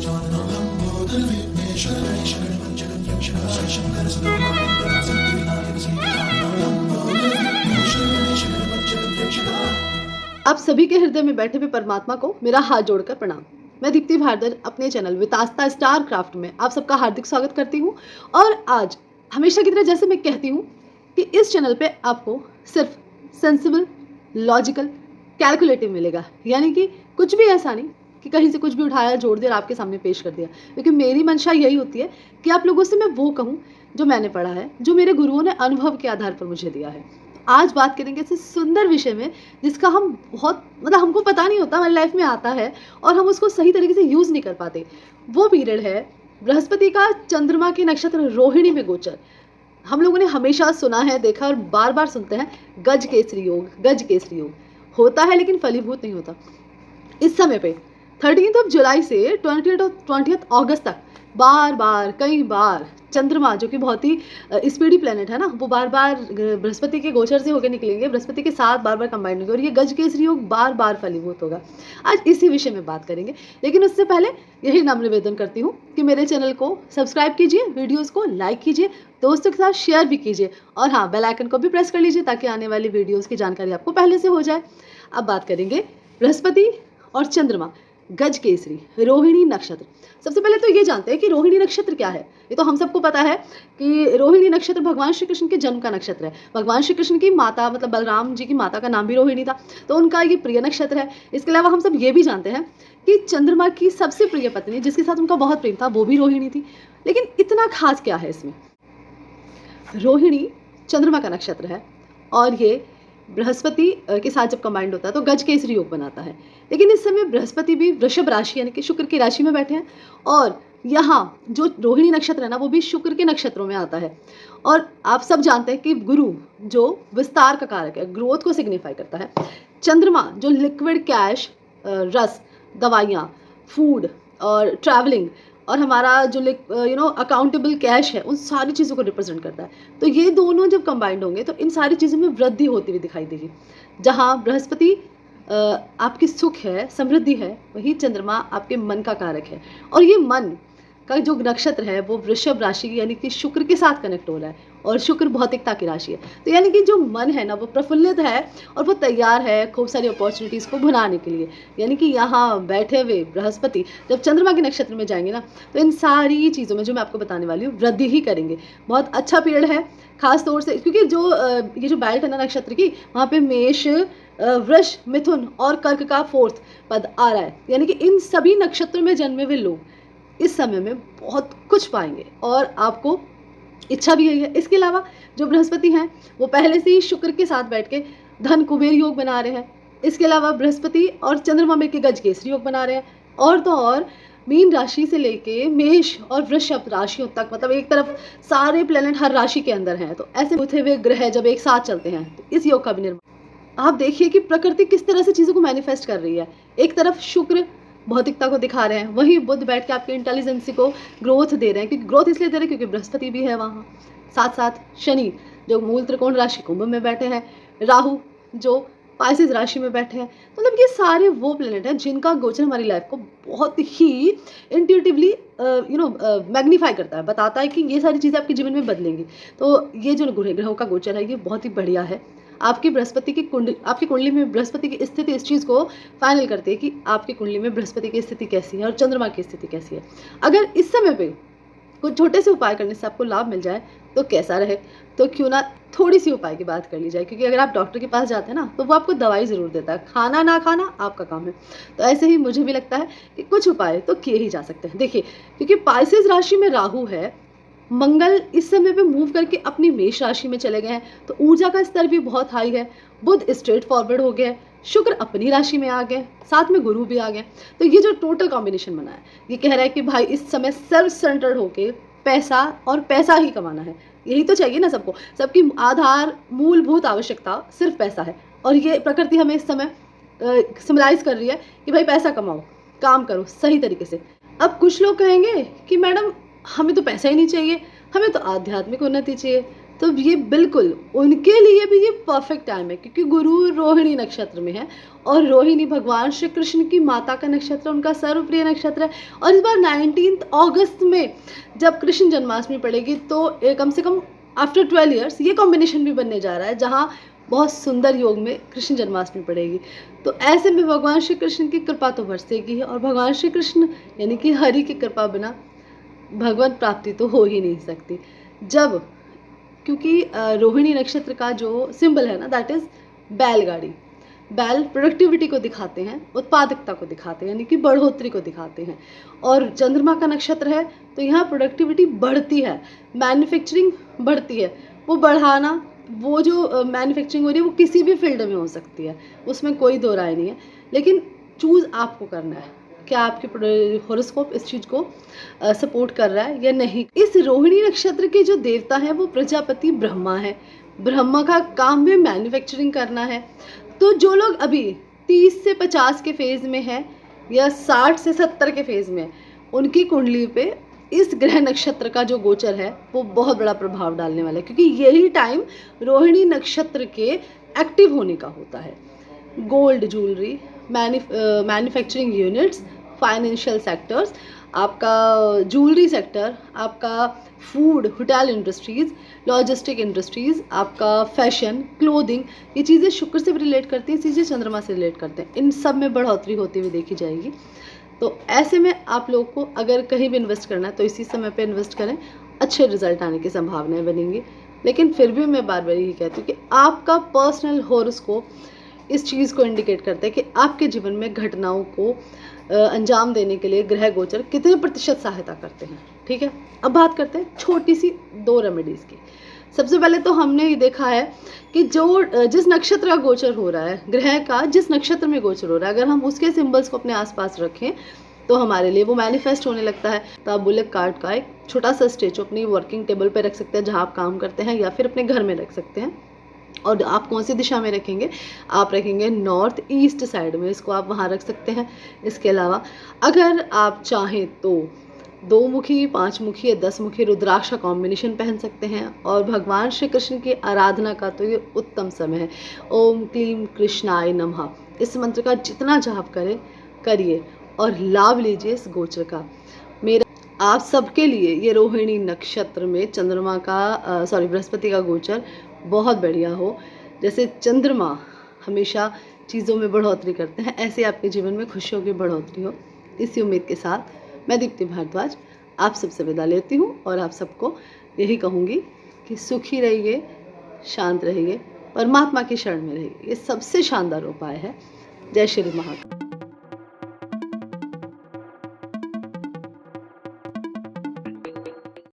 आप सभी के हृदय में बैठे हुए परमात्मा को मेरा हाथ जोड़कर प्रणाम। मैं दीप्ति भारद्वाज अपने चैनल वितास्ता स्टार क्राफ्ट में आप सबका हार्दिक स्वागत करती हूँ। और आज हमेशा की तरह जैसे मैं कहती हूँ कि इस चैनल पे आपको सिर्फ सेंसिबल, लॉजिकल, कैलकुलेटिव मिलेगा। यानी कि कुछ भी ऐसा नहीं कि कहीं से कुछ भी उठाया, जोड़ दिया और आपके सामने पेश कर दिया। क्योंकि मेरी मंशा यही होती है कि आप लोगों से मैं वो कहूँ जो मैंने पढ़ा है, जो मेरे गुरुओं ने अनुभव के आधार पर मुझे दिया है। आज बात करेंगे ऐसे सुंदर विषय में जिसका हम बहुत हमको पता नहीं होता, हमारी लाइफ में आता है और हम उसको सही तरीके से यूज़ नहीं कर पाते। वो पीरियड है बृहस्पति का चंद्रमा के नक्षत्र रोहिणी में गोचर। हम लोगों ने हमेशा सुना है, देखा और बार बार सुनते हैं गज केसरी योग, गज केसरी योग होता है लेकिन फलीभूत नहीं होता। इस समय पे 13 जुलाई से 20 अगस्त तक बार बार कई बार चंद्रमा, जो कि बहुत ही स्पीडी प्लेनेट है ना, वो बार बार बृहस्पति के गोचर से होकर निकलेंगे, बृहस्पति के साथ बार बार कंबाइंड होंगे और ये गज केसरी योग बार बार फलीभूत होगा। आज इसी विषय में बात करेंगे, लेकिन उससे पहले यही नम्र निवेदन करती हूँ कि मेरे चैनल को सब्सक्राइब कीजिए, वीडियोज़ को लाइक कीजिए, दोस्तों के साथ शेयर भी कीजिए और हाँ, बेल आइकन को भी प्रेस कर लीजिए ताकि आने वाली वीडियोज़ की जानकारी आपको पहले से हो जाए। अब बात करेंगे बृहस्पति और चंद्रमा, गज केसरी, रोहिणी नक्षत्र। सबसे पहले तो ये जानते हैं कि रोहिणी नक्षत्र क्या है। ये तो हम सबको पता है कि रोहिणी नक्षत्र भगवान श्री कृष्ण के जन्म का नक्षत्र है। भगवान श्री कृष्ण की माता मतलब बलराम जी की माता का नाम भी रोहिणी था, तो उनका ये प्रिय नक्षत्र है। इसके अलावा हम सब ये भी जानते हैं कि चंद्रमा की सबसे प्रिय पत्नी जिसके साथ उनका बहुत प्रेम था वो भी रोहिणी थी। लेकिन इतना खास क्या है इसमें? रोहिणी चंद्रमा का नक्षत्र है और ये बृहस्पति के साथ जब कंबाइंड होता है तो गज केसरी योग बनाता है। लेकिन इस समय बृहस्पति भी वृषभ राशि यानी कि शुक्र की राशि में बैठे हैं और यहाँ जो रोहिणी नक्षत्र है ना, वो भी शुक्र के नक्षत्रों में आता है। और आप सब जानते हैं कि गुरु जो विस्तार का कारक है, ग्रोथ को सिग्निफाई करता है। चंद्रमा जो लिक्विड कैश, रस, दवाइयाँ, फूड और ट्रैवलिंग और हमारा जो अकाउंटेबल कैश है, उन सारी चीज़ों को रिप्रेजेंट करता है। तो ये दोनों जब कंबाइंड होंगे तो इन सारी चीज़ों में वृद्धि होती हुई दिखाई देगी। जहाँ बृहस्पति आपकी सुख है, समृद्धि है, वही चंद्रमा आपके मन का कारक है। और ये मन का जो नक्षत्र है वो वृषभ राशि यानी कि शुक्र के साथ कनेक्ट हो रहा है और शुक्र भौतिकता की राशि है। तो यानी कि जो मन है ना, वो प्रफुल्लित है और वो तैयार है खूब सारी अपॉर्चुनिटीज़ को भुनाने के लिए। यानी कि यहाँ बैठे हुए बृहस्पति जब चंद्रमा के नक्षत्र में जाएंगे ना, तो इन सारी चीज़ों में जो मैं आपको बताने वाली हूँ वृद्धि ही करेंगे। बहुत अच्छा पीरियड है, खास तौर से क्योंकि ये जो बेल्ट है ना नक्षत्र की, वहाँ पे मेष, वृष, मिथुन और कर्क का 4th पद आ रहा है। यानी कि इन सभी नक्षत्रों में जन्मे हुए लोग इस समय में बहुत कुछ पाएंगे और आपको इच्छा भी यही है। इसके अलावा जो बृहस्पति हैं वो पहले से ही शुक्र के साथ बैठ के धन कुबेर योग बना रहे हैं। इसके अलावा बृहस्पति और चंद्रमा मिलकर गज केसरी योग बना रहे हैं। और तो और मीन राशि से लेके मेष और वृषभ राशियों तक, मतलब एक तरफ सारे प्लेनेट हर राशि के अंदर हैं। तो ऐसे उठे हुए ग्रह जब एक साथ चलते हैं तो इस योग का भी निर्माण, आप देखिए कि प्रकृति किस तरह से चीज़ों को मैनिफेस्ट कर रही है। एक तरफ शुक्र भौतिकता को दिखा रहे हैं, वहीं बुध बैठ के आपके इंटेलिजेंसी को ग्रोथ दे रहे हैं। क्योंकि ग्रोथ इसलिए दे रहे हैं क्योंकि बृहस्पति भी है वहाँ। साथ साथ शनि जो मूल त्रिकोण राशि कुंभ में बैठे हैं, राहु जो पाइसेस राशि में बैठे हैं। तो मतलब ये सारे वो प्लेनेट हैं जिनका गोचर हमारी लाइफ को बहुत ही इंट्यूटिवली मैग्नीफाई करता है, बताता है कि ये सारी चीज़ें आपके जीवन में बदलेंगी। तो ये जो ग्रहों का गोचर है ये बहुत ही बढ़िया है। आपकी कुंडली में बृहस्पति की स्थिति इस चीज़ को फाइनल करती है कि आपकी कुंडली में बृहस्पति की स्थिति कैसी है और चंद्रमा की स्थिति कैसी है। अगर इस समय पे कुछ छोटे से उपाय करने से आपको लाभ मिल जाए तो कैसा रहे, तो क्यों ना थोड़ी सी उपाय की बात कर ली जाए। क्योंकि अगर आप डॉक्टर के पास जाते हैं ना तो वो आपको दवाई ज़रूर देता है, खाना ना खाना आपका काम है। तो ऐसे ही मुझे भी लगता है कि कुछ उपाय तो किए ही जा सकते हैं। देखिए, क्योंकि पाइसेस राशि में राहु है, मंगल इस समय पे मूव करके अपनी मेष राशि में चले गए हैं, तो ऊर्जा का स्तर भी बहुत हाई है। बुध स्ट्रेट फॉरवर्ड हो गया, शुक्र अपनी राशि में आ गए, साथ में गुरु भी आ गए। तो ये जो टोटल कॉम्बिनेशन बना है ये कह रहा है कि भाई इस समय सेल्फ सेंटर्ड होके पैसा और पैसा ही कमाना है। यही तो चाहिए ना सबको, सबकी आधार मूलभूत आवश्यकता सिर्फ पैसा है। और ये प्रकृति हमें इस समय सिम्बलाइज कर रही है कि भाई पैसा कमाओ, काम करो सही तरीके से। अब कुछ लोग कहेंगे कि मैडम हमें तो पैसा ही नहीं चाहिए, हमें तो आध्यात्मिक उन्नति चाहिए। तो ये बिल्कुल उनके लिए भी ये परफेक्ट टाइम है, क्योंकि गुरु रोहिणी नक्षत्र में है और रोहिणी भगवान श्री कृष्ण की माता का नक्षत्र, उनका सर्वप्रिय नक्षत्र है। और इस बार 19 अगस्त में जब कृष्ण जन्माष्टमी पड़ेगी तो कम से कम आफ्टर 12 ईयर्स ये कॉम्बिनेशन भी बनने जा रहा है, जहाँ बहुत सुंदर योग में कृष्ण जन्माष्टमी पड़ेगी। तो ऐसे में भगवान श्री कृष्ण की कृपा तो बरसेगी ही, और भगवान श्री कृष्ण यानी कि हरि की कृपा बिना भगवत प्राप्ति तो हो ही नहीं सकती। जब क्योंकि रोहिणी नक्षत्र का जो सिंबल है ना, दैट इज बैलगाड़ी। बैल प्रोडक्टिविटी को दिखाते हैं, उत्पादकता को दिखाते हैं, यानी कि बढ़ोतरी को दिखाते हैं। और चंद्रमा का नक्षत्र है तो यहाँ प्रोडक्टिविटी बढ़ती है, मैन्युफैक्चरिंग बढ़ती है। वो बढ़ाना, वो जो मैन्युफैक्चरिंग हो रही है वो किसी भी फील्ड में हो सकती है, उसमें कोई दो राय नहीं है, लेकिन चूज़ आपको करना है क्या आपके हॉरोस्कोप इस चीज़ को सपोर्ट कर रहा है या नहीं। इस रोहिणी नक्षत्र के जो देवता हैं वो प्रजापति ब्रह्मा है। ब्रह्मा का काम भी मैन्युफैक्चरिंग करना है। तो जो लोग अभी 30 से 50 के फेज़ में है या 60 से 70 के फेज़ में, उनकी कुंडली पे इस ग्रह नक्षत्र का जो गोचर है वो बहुत बड़ा प्रभाव डालने वाला है, क्योंकि यही टाइम रोहिणी नक्षत्र के एक्टिव होने का होता है। Gold jewellery, manufacturing units, financial sectors, आपका ज्वेलरी सेक्टर, आपका food hotel industries, logistic industries, आपका फैशन, क्लोथिंग, ये चीज़ें शुक्र से रिलेट करती हैं, चीज़ें चंद्रमा से रिलेट करते हैं। इन सब में बढ़ोतरी होती हुई देखी जाएगी। तो ऐसे में आप लोग को अगर कहीं भी इन्वेस्ट करना है तो इसी समय पे इन्वेस्ट करें, अच्छे रिजल्ट आने की संभावनाएं बनेंगी। लेकिन फिर भी मैं बार बार यही कहती हूँ कि आपका पर्सनल हॉरोस्कोप इस चीज़ को इंडिकेट करता है कि आपके जीवन में घटनाओं को अंजाम देने के लिए ग्रह गोचर कितने प्रतिशत सहायता करते हैं। ठीक है, अब बात करते हैं छोटी सी 2 रेमेडीज़ की। सबसे पहले तो हमने ये देखा है कि जो जिस नक्षत्र का गोचर हो रहा है, ग्रह का जिस नक्षत्र में गोचर हो रहा है, अगर हम उसके सिंबल्स को अपने आसपास रखें तो हमारे लिए वो मैनिफेस्ट होने लगता है। तो आप बुलेट कार्ड का एक छोटा सा स्टेचू अपनी वर्किंग टेबल पर रख सकते हैं जहाँ आप काम करते हैं, या फिर अपने घर में रख सकते हैं। और आप कौन सी दिशा में रखेंगे? आप रखेंगे नॉर्थ ईस्ट साइड में, इसको आप वहाँ रख सकते हैं। इसके अलावा अगर आप चाहें तो 2 मुखी, 5 मुखी या 10 मुखी रुद्राक्ष का कॉम्बिनेशन पहन सकते हैं। और भगवान श्री कृष्ण की आराधना का तो ये उत्तम समय है। ओम क्लीम कृष्णाय नमः, इस मंत्र का जितना जाप करिए और लाभ लीजिए इस गोचर का। मेरा आप सबके लिए ये रोहिणी नक्षत्र में चंद्रमा का बृहस्पति का गोचर बहुत बढ़िया हो। जैसे चंद्रमा हमेशा चीज़ों में बढ़ोतरी करते हैं, ऐसे आपके जीवन में खुशियों की बढ़ोतरी हो। इसी उम्मीद के साथ मैं दीप्ति भारद्वाज आप सबसे विदा लेती हूँ और आप सबको यही कहूँगी कि सुखी रहिए, शांत रहिए, परमात्मा की शरण में रहिए। ये सबसे शानदार उपाय है। जय श्री महाकाल।